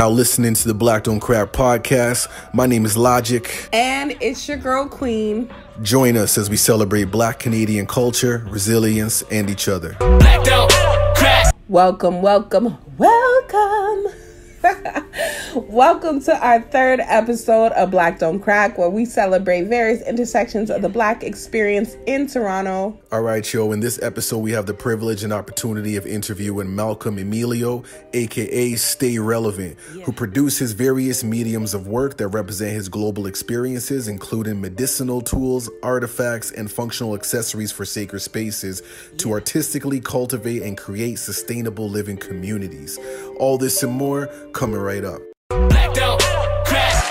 now listening to the Black Don't Crack podcast. My name is Logic. And it's your girl, Queen. Join us as we celebrate Black Canadian culture, resilience, and each other. Black Don't Crack. Welcome. Welcome to our third episode of Black Don't Crack, where we celebrate various intersections of the Black experience in Toronto. All right, yo. In this episode, we have the privilege and opportunity of interviewing Malcolm-Emilio, aka Stay Relevant, who produces various mediums of work that represent his global experiences, including medicinal tools, artifacts, and functional accessories for sacred spaces to artistically cultivate and create sustainable living communities. All this and more coming right up. Black Don't Crack.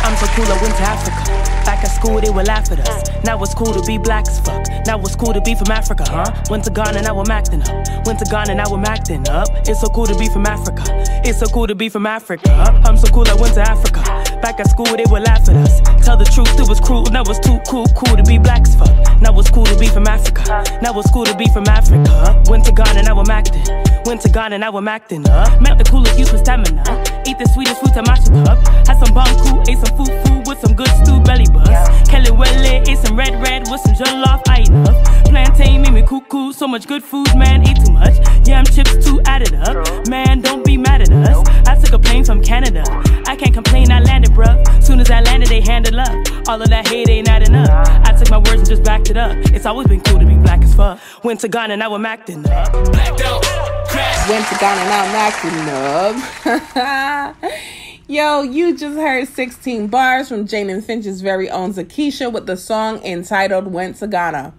I'm so cool, I went to Africa. Back at school, they would laugh at us. Now it's cool to be black as fuck. Now it's cool to be from Africa, huh? Went to Ghana, now I'm acting up. Went to Ghana, now I'm acting up. It's so cool to be from Africa. It's so cool to be from Africa. I'm so cool, I went to Africa. Back at school, they would laugh at us. Tell the truth, it was cruel. Now it's too cool to be black as fuck. Now it's cool to be from Africa. Now it's cool to be from Africa. Went to Ghana, now I'm acting. Went to Ghana, now I'm acting up. Met the coolest youth with stamina. Eat the sweetest fruit I mashed it up. Had some bomb cool, ate some food with some good stew belly buzz. Kelly Welle, ate some red with some jollof, I enough. Plantain made me cuckoo, so much good food, man, ate too much. Yam chips too added up. Man, don't be mad at us. I took a plane from Canada. I can't complain, I landed, bruh. Soon as I landed, they handed up. All of that hate ain't adding up. I took my words and just backed it up. It's always been cool to be black as fuck. Went to Ghana, now I'm acting up. Black Don't Crack. Went to Ghana, now I'm acting up. Yo, you just heard 16 bars from Jane and Finch's very own Zakisha with the song entitled Went to Ghana.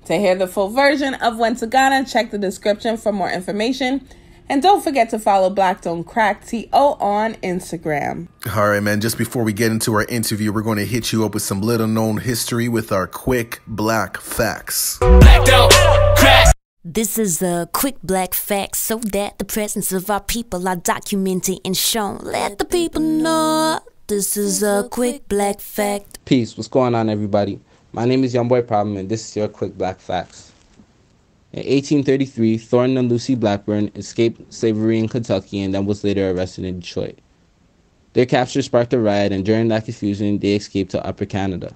To hear the full version of Went to Ghana, check the description for more information. And don't forget to follow Black Don't Crack TO on Instagram. All right, man. Just before we get into our interview, we're going to hit you up with some little-known history with our quick Black facts. Black Don't Crack. This is a quick black fact so that the presence of our people are documented and shown. Let the people know this is a quick black fact. Peace, what's going on, everybody? My name is Youngboy Problem, and this is your quick black facts. In 1833, Thornton and Lucy Blackburn escaped slavery in Kentucky and then was later arrested in Detroit. Their capture sparked a riot, and during that confusion, they escaped to Upper Canada.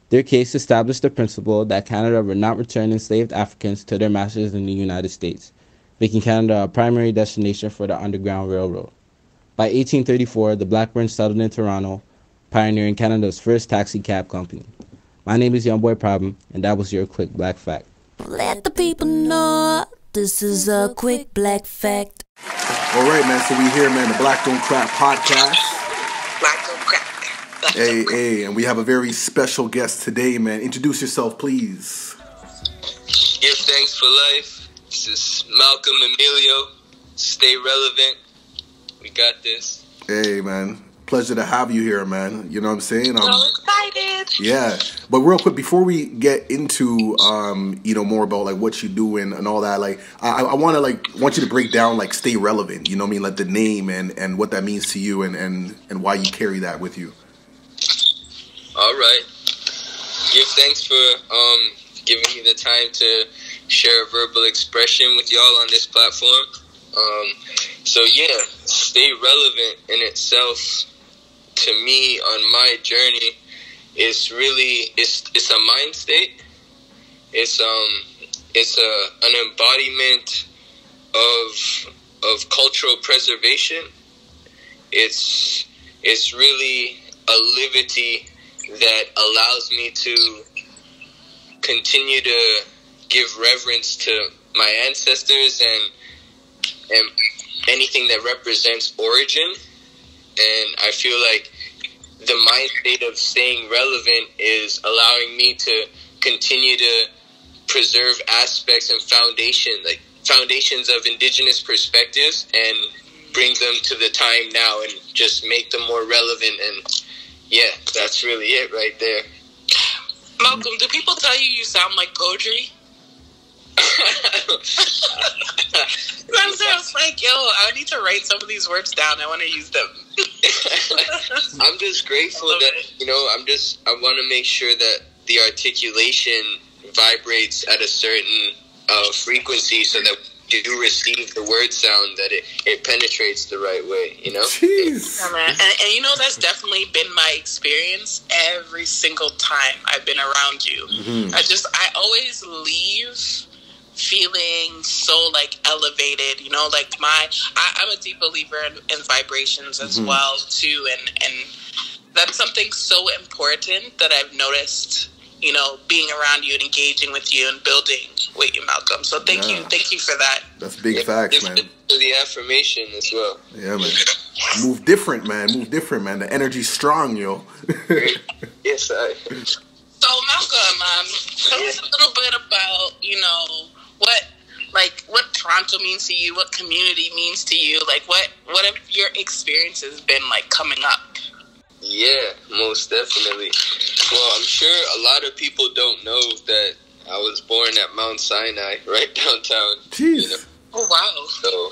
Their case established the principle that Canada would not return enslaved Africans to their masters in the United States, making Canada a primary destination for the Underground Railroad. By 1834, the Blackburns settled in Toronto, pioneering Canada's first taxi cab company. My name is Youngboy Problem, and that was your quick black fact. Let the people know this is a quick black fact. All right, man. So we here, man, the Black Don't Crack podcast. Black Don't Crack. Hey, and we have a very special guest today, man. Introduce yourself, please. Give thanks for life. This is Malcolm-Emilio. Stay relevant. We got this. Hey, man. Pleasure to have you here, man. You know what I'm saying? So excited. Yeah. But real quick, before we get into, more about, like, what you do and all that, like, I want you to break down, like, Stay Relevant. You know what I mean? Like, the name and what that means to you and why you carry that with you. All right. Give thanks for giving me the time to share a verbal expression with y'all on this platform. Stay relevant in itself, to me, on my journey, is really it's a mind state. It's an embodiment of cultural preservation. It's really a liberty that allows me to continue to give reverence to my ancestors and anything that represents origin. And I feel like the mind state of staying relevant is allowing me to continue to preserve aspects and foundations of indigenous perspectives and bring them to the time now and just make them more relevant. And yeah, that's really it right there. Malcolm, do people tell you sound like poetry? I was like, yo, I need to write some of these words down. I want to use them. I'm just grateful that, I want to make sure that the articulation vibrates at a certain frequency so that do receive the word sound, that it penetrates the right way, you know? Jeez. Yeah, man. And you know, that's definitely been my experience every single time I've been around you. Mm-hmm. I always leave feeling so, like, elevated, you know? Like, I'm a deep believer in vibrations as well, too, and that's something so important that I've noticed, you know, being around you and engaging with you and building with you, Malcolm. So thank you for that. That's big facts, man. For the affirmation as well. Yeah, man. Move different, man. The energy's strong, yo. Yes, I. So Malcolm, tell us a little bit about, you know, what Toronto means to you, what community means to you, like what have your experiences been like coming up? Yeah, most definitely. Well, I'm sure a lot of people don't know that I was born at Mount Sinai, right downtown. Jeez. You know? Oh, wow. So,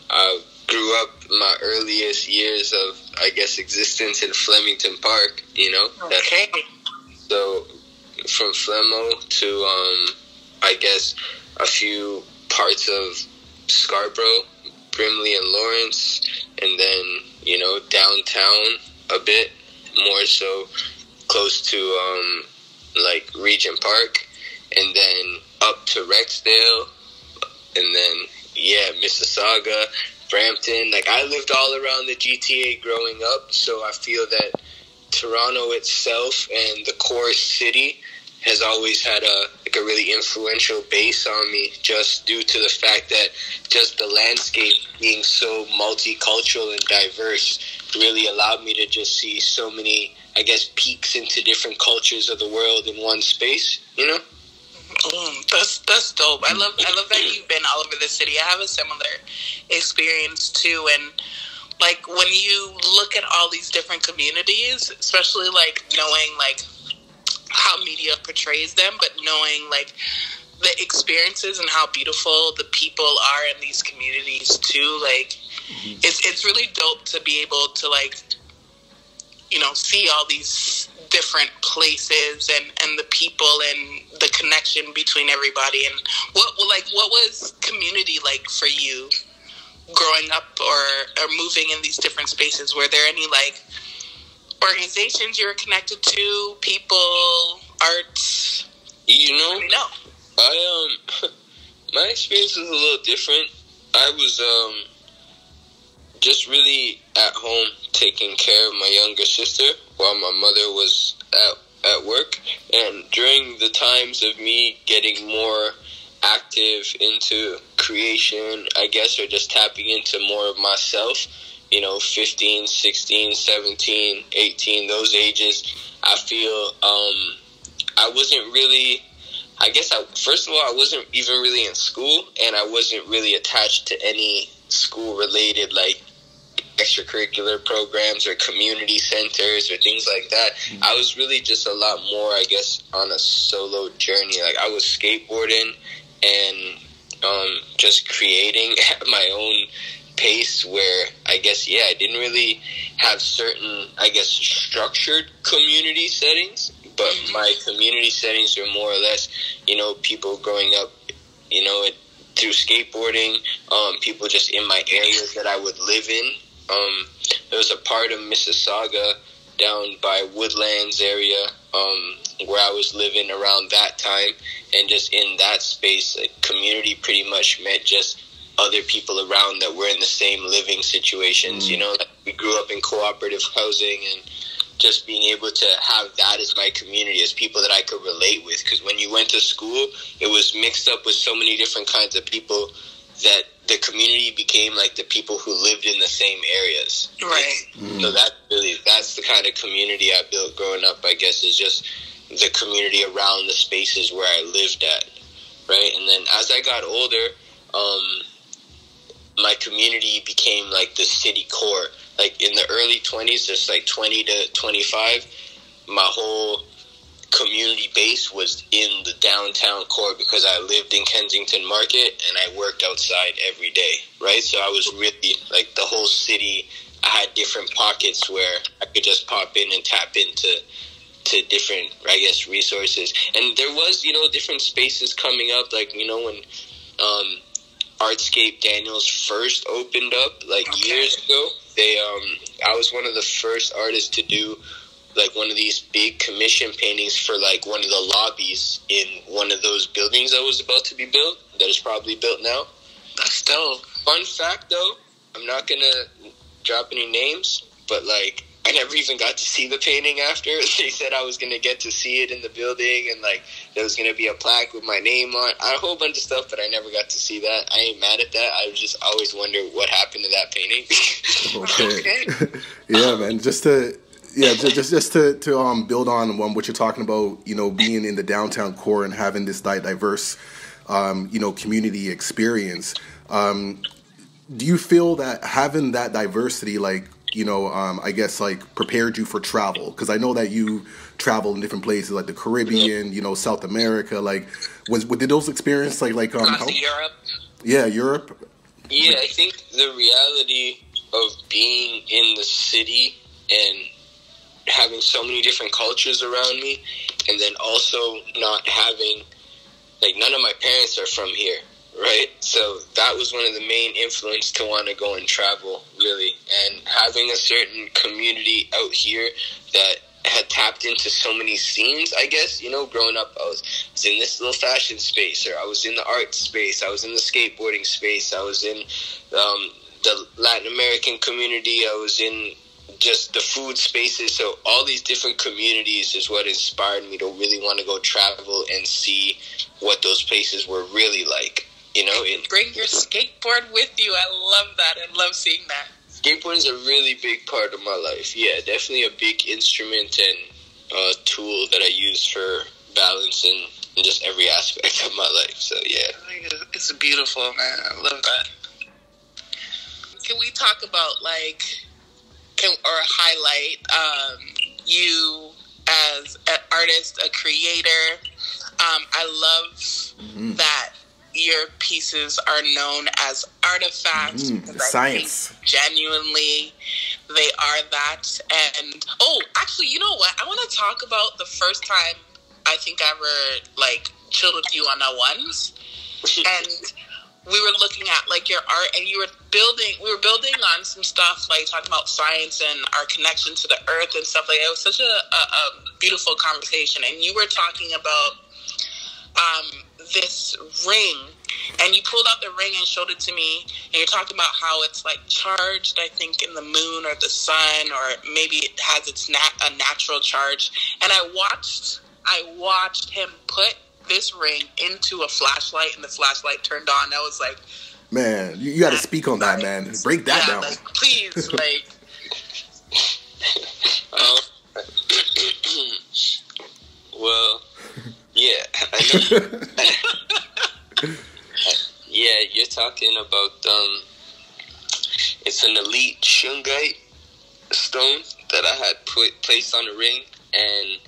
I grew up my earliest years of, I guess, existence in Flemington Park, you know? Okay. So, from Flemo to, I guess, a few parts of Scarborough, Brimley and Lawrence, and then, you know, downtown a bit, more so close to, like, Regent Park, and then up to Rexdale, and then, Mississauga, Brampton. Like, I lived all around the GTA growing up, so I feel that Toronto itself and the core city has always had a really influential base on me, just due to the fact that just the landscape being so multicultural and diverse really allowed me to just see so many, I guess, peeks into different cultures of the world in one space, you know? That's dope. I love that you've been all over the city. I have a similar experience too, and like when you look at all these different communities, especially like knowing like how media portrays them, but knowing like the experiences and how beautiful the people are in these communities too, like it's really dope to be able to like, you know, see all these different places and the people and the connection between everybody. And what was community like for you growing up or moving in these different spaces? Were there any like organizations you were connected to, people, arts? You know, No. my experience was a little different. I was just really at home taking care of my younger sister while my mother was at work. And during the times of me getting more active into creation, I guess, or just tapping into more of myself, you know, 15, 16, 17, 18, those ages, I feel I wasn't really, I guess, first of all, I wasn't even really in school, and I wasn't really attached to any school-related, like, extracurricular programs or community centers or things like that. I was really just a lot more, I guess, on a solo journey. Like, I was skateboarding and just creating at my own pace, where I guess, I didn't really have certain, I guess, structured community settings, but my community settings were more or less, you know, people growing up, you know, through skateboarding, people just in my areas that I would live in. There was a part of Mississauga down by Woodlands area, where I was living around that time, and just in that space, like, community pretty much meant just other people around that were in the same living situations. You know, like, we grew up in cooperative housing, and just being able to have that as my community, as people that I could relate with. Because when you went to school, it was mixed up with so many different kinds of people that the community became like the people who lived in the same areas. Right. So that's the kind of community I built growing up, I guess, is just the community around the spaces where I lived at. Right. And then as I got older, my community became like the city core. Like in the early 20s, just like 20 to 25, my whole community base was in the downtown core, because I lived in Kensington Market and I worked outside every day, right? So I was really, like, the whole city, I had different pockets where I could just pop in and tap into different, I guess, resources. And there was, you know, different spaces coming up, like, you know, when Artscape Daniels first opened up, like, years ago. I was one of the first artists to do, like, one of these big commission paintings for, like, one of the lobbies in one of those buildings that was about to be built, that is probably built now. That's dope. Fun fact, though, I'm not gonna drop any names, but, like, I never even got to see the painting after. They said I was going to get to see it in the building, and, like, there was going to be a plaque with my name on it. A whole bunch of stuff, but I never got to see that. I ain't mad at that. I just always wonder what happened to that painting. Okay. Yeah, man. Just to build on what you're talking about, you know, being in the downtown core and having this diverse, you know, community experience. Do you feel that having that diversity, like, you know, I guess, like, prepared you for travel? Because I know that you travel in different places, like the Caribbean, you know, South America. Like, did those experiences, like help? Europe. Yeah, Europe. Yeah, I think the reality of being in the city and having so many different cultures around me, and then also not having, like, none of my parents are from here. Right, so that was one of the main influence to want to go and travel, really, and having a certain community out here that had tapped into so many scenes. I guess, you know, growing up, I was in this little fashion space, or I was in the art space, I was in the skateboarding space, I was in the Latin American community, I was in just the food spaces. So all these different communities is what inspired me to really want to go travel and see what those places were really like. You know, bring your skateboard with you. I love that. I love seeing that. Skateboarding is a really big part of my life. Yeah, definitely a big instrument and tool that I use for balance in just every aspect of my life. So, yeah. It's beautiful, man. I love that. Can we talk about, like, or highlight you as an artist, a creator? I love that your pieces are known as artifacts. Science. I think genuinely, they are that. And, actually, you know what? I want to talk about the first time I think I ever, like, chilled with you on our ones. And we were looking at, like, your art, and we were building on some stuff, like, talking about science and our connection to the earth and stuff like that. It was such a beautiful conversation. And you were talking about this ring, and you pulled out the ring and showed it to me, and you're talking about how it's, like, charged, I think, in the moon or the sun, or maybe it has a natural charge. And I watched him put this ring into a flashlight, and the flashlight turned on. I was like, man, you got to speak on that, man. Break that down. Like, please, like. Well, yeah, I know. Yeah, you're talking about it's an elite shungite stone that I had placed on the ring, and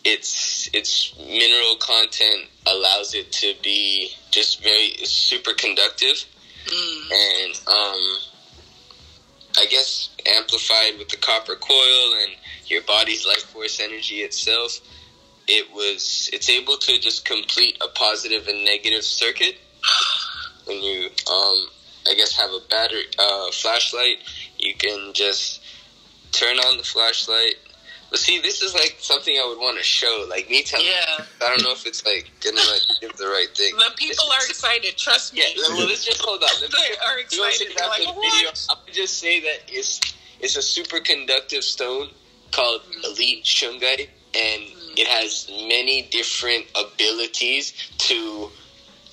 its mineral content allows it to be just it's super conductive, and I guess amplified with the copper coil and your body's life force energy itself. It's able to just complete a positive and negative circuit. When you, I guess, have a battery, flashlight, you can just turn on the flashlight. But see, this is, like, something I would want to show. Like, me telling you, I don't know if it's, like, gonna, like, give the right thing. The people are excited, trust me. Yeah, well, let's just hold on. They are excited. They're like, what? I would just say that it's a super conductive stone called Elite Shungite, and it has many different abilities to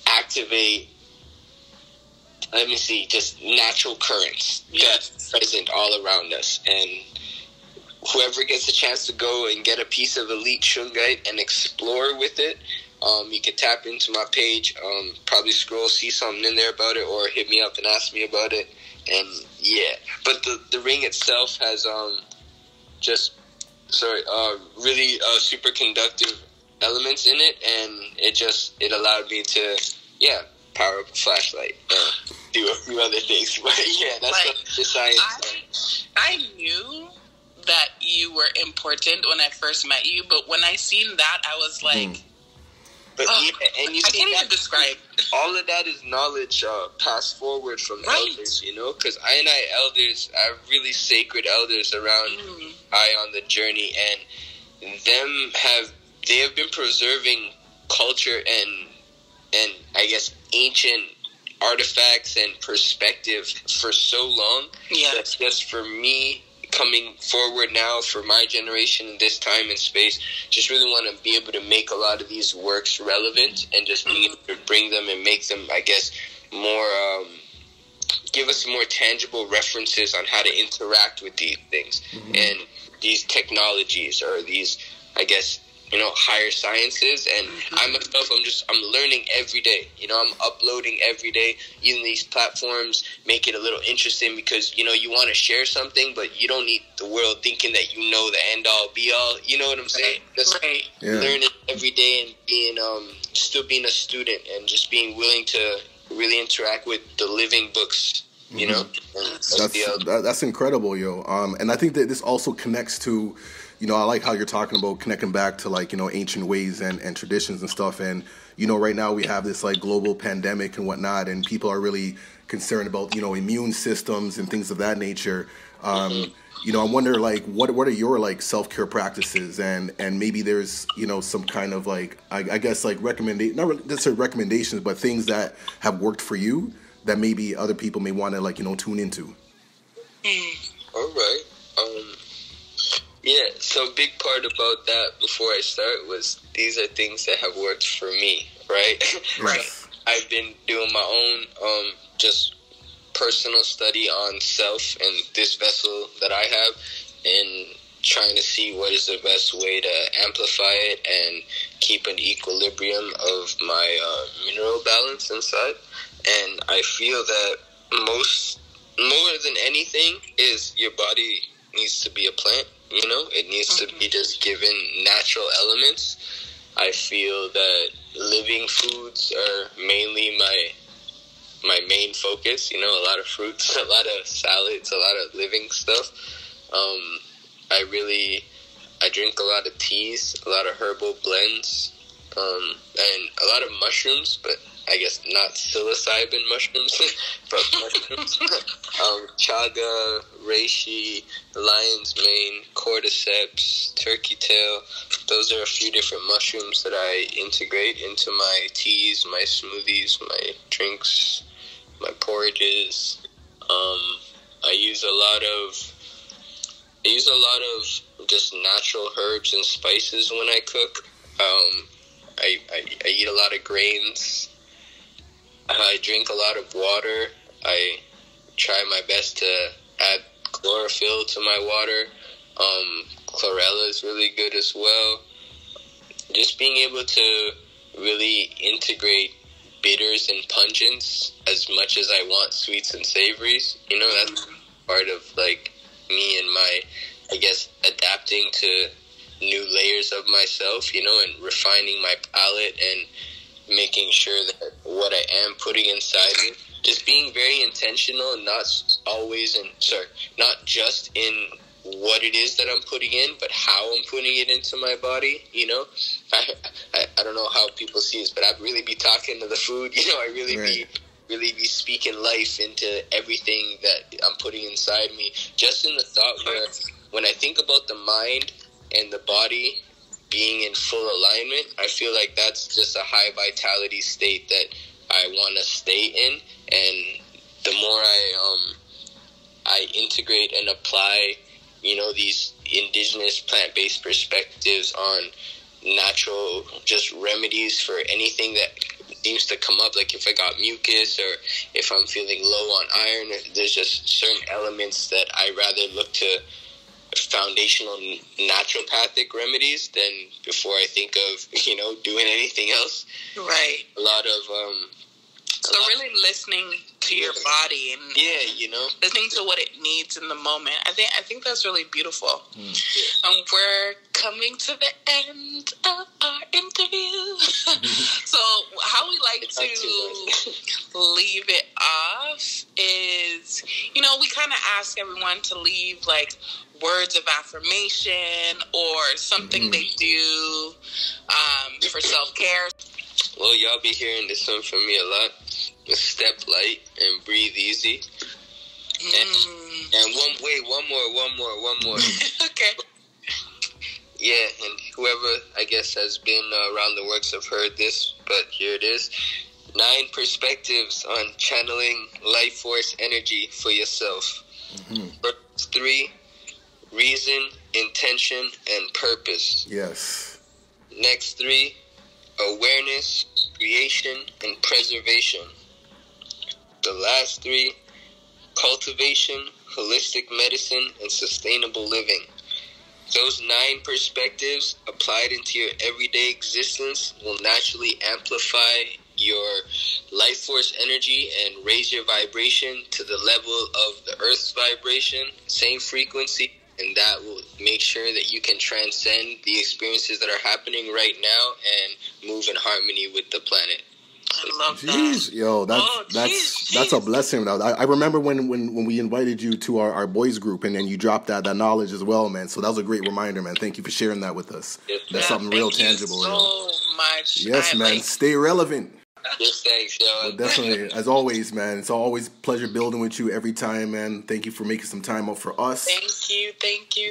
activate, just natural currents that's present all around us. And whoever gets a chance to go and get a piece of Elite Shungite and explore with it, you can tap into my page, probably see something in there about it, or hit me up and ask me about it. And yeah, but the ring itself has really super conductive elements in it, and it allowed me to power up a flashlight and do a few other things. But yeah, that's like, the science. I knew that you were important when I first met you, but when I seen that, I was like, But and you I see can't that even describe. all of that is knowledge passed forward from elders, you know, because I elders are really sacred elders around I on the journey, and they have been preserving culture and I guess ancient artifacts and perspective for so long. Yeah. That's just for me coming forward now for my generation in this time and space, just really want to be able to make a lot of these works relevant and just being able to bring them and make them, I guess, more, give us more tangible references on how to interact with these things and these technologies or these, I guess, you know, higher sciences. And I myself, I'm learning every day. You know, I'm uploading every day. Using these platforms make it a little interesting because, you know, you want to share something, but you don't need the world thinking that you know the end all be all. You know what I'm saying? Just learning every day and being, still being a student and just being willing to really interact with the living books. You know, that's incredible, yo. And I think that this also connects to, you know, I like how you're talking about connecting back to, like, you know, ancient ways and traditions and stuff. And, you know, right now we have this, like, global pandemic and whatnot, and people are really concerned about, you know, immune systems and things of that nature. You know, I wonder, like, what are your, like, self-care practices? And maybe there's, you know, some kind of, like, I guess, like, not necessarily recommendations, but things that have worked for you that maybe other people may want to, like, you know, tune into. All right. Yeah, so a big part about that before I start was these are things that have worked for me, right? Right. So I've been doing my own just personal study on self and this vessel that I have and trying to see what is the best way to amplify it and keep an equilibrium of my mineral balance inside. And I feel that more than anything is your body needs to be a plant. You know, it needs to be just given natural elements. I feel that living foods are mainly my main focus. You know, a lot of fruits, a lot of salads, a lot of living stuff. I drink a lot of teas, a lot of herbal blends, and a lot of mushrooms, but I guess not psilocybin mushrooms, but mushrooms. Chaga, reishi, lion's mane, cordyceps, turkey tail. Those are a few different mushrooms that I integrate into my teas, my smoothies, my drinks, my porridges. I use a lot of just natural herbs and spices when I cook. I eat a lot of grains. I drink a lot of water. I try my best to add chlorophyll to my water. Chlorella is really good as well. Just being able to really integrate bitters and pungents as much as I want sweets and savories. You know, that's part of, like, me and my, I guess, adapting to new layers of myself, you know, and refining my palate and making sure that what I am putting inside me, just being very intentional, not just in what it is that I'm putting in, but how I'm putting it into my body, you know. I don't know how people see this, but I really be talking to the food, you know. I really be speaking life into everything that I'm putting inside me, just in the thought where when I think about the mind and the body being in full alignment, I feel like that's just a high vitality state that I want to stay in. And the more I integrate and apply, you know, these indigenous plant-based perspectives on natural just remedies for anything that seems to come up, like if I got mucus or if I'm feeling low on iron, there's just certain elements that I rather look to foundational naturopathic remedies than before I think of, you know, doing anything else. Right. A lot of so really listening to your body and you know, listening to what it needs in the moment. I think that's really beautiful. We're coming to the end of our interview. So how we like to leave it off is, you know, we kind of ask everyone to leave like words of affirmation or something they do for self-care. Well, y'all be hearing this one from me a lot. Step light and breathe easy. And one more. Okay. Yeah, and whoever, I guess, has been around the works have heard this, but here it is. 9 perspectives on channeling life force energy for yourself. First 3, reason, intention, and purpose. Yes. Next 3, awareness, creation, and preservation. The last 3, cultivation, holistic medicine, and sustainable living. Those 9 perspectives applied into your everyday existence will naturally amplify your life force energy and raise your vibration to the level of the Earth's vibration, same frequency, and that will make sure that you can transcend the experiences that are happening right now and move in harmony with the planet. I love that. Jeez, yo, that's a blessing. I remember when we invited you to our boys group, and then you dropped that knowledge as well, man. So that was a great reminder, man. Thank you for sharing that with us. Yes, that's something real tangible. Thank you so much. Yes, man. Stay relevant. Yes, thanks, yo. Well, definitely, as always, man. It's always a pleasure building with you every time, man. Thank you for making some time up for us. Thank you.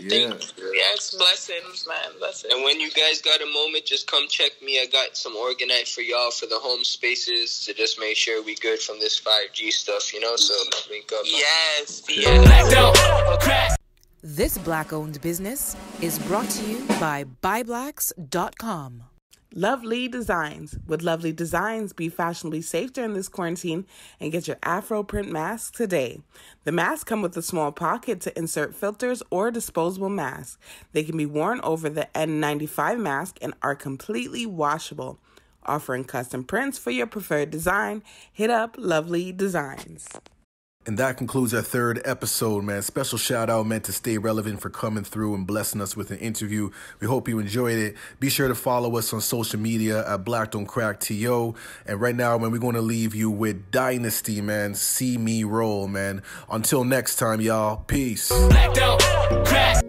Yeah. Yes, blessings, man. Blessings. And when you guys got a moment, just come check me. I got some organite for y'all for the home spaces to just make sure we good from this 5G stuff, you know? So link up. Yes. Black don't crack. This Black-owned business is brought to you by BuyBlacks.com. Lovely Designs. With Lovely Designs, be fashionably safe during this quarantine and get your Afro print mask today. The masks come with a small pocket to insert filters or disposable masks. They can be worn over the N95 mask and are completely washable. Offering custom prints for your preferred design, hit up Lovely Designs. And that concludes our 3rd episode, man. Special shout out meant to Stay Relevant for coming through and blessing us with an interview. We hope you enjoyed it. Be sure to follow us on social media at Black Don't Crack TO. And right now, man, we're going to leave you with Dynasty, man. See me roll, man. Until next time, y'all. Peace. Black don't crack.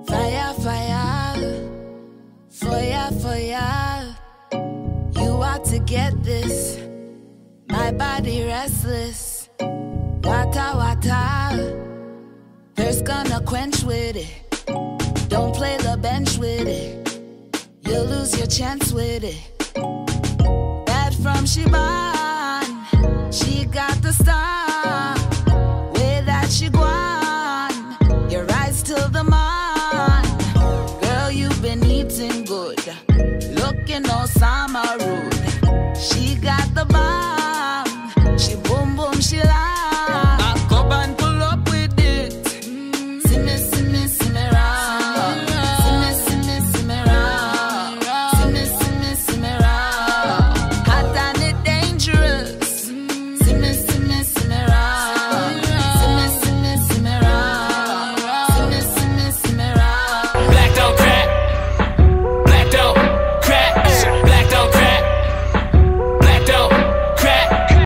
Fire, fire, fire, fire. You ought to get this. My body restless. Wata, wata. Thirst gonna quench with it. Don't play the bench with it. You'll lose your chance with it. Bad from Shiban. She got the star. Way that she gone. Your rise till the morn. Girl, you've been eating good. Looking all summer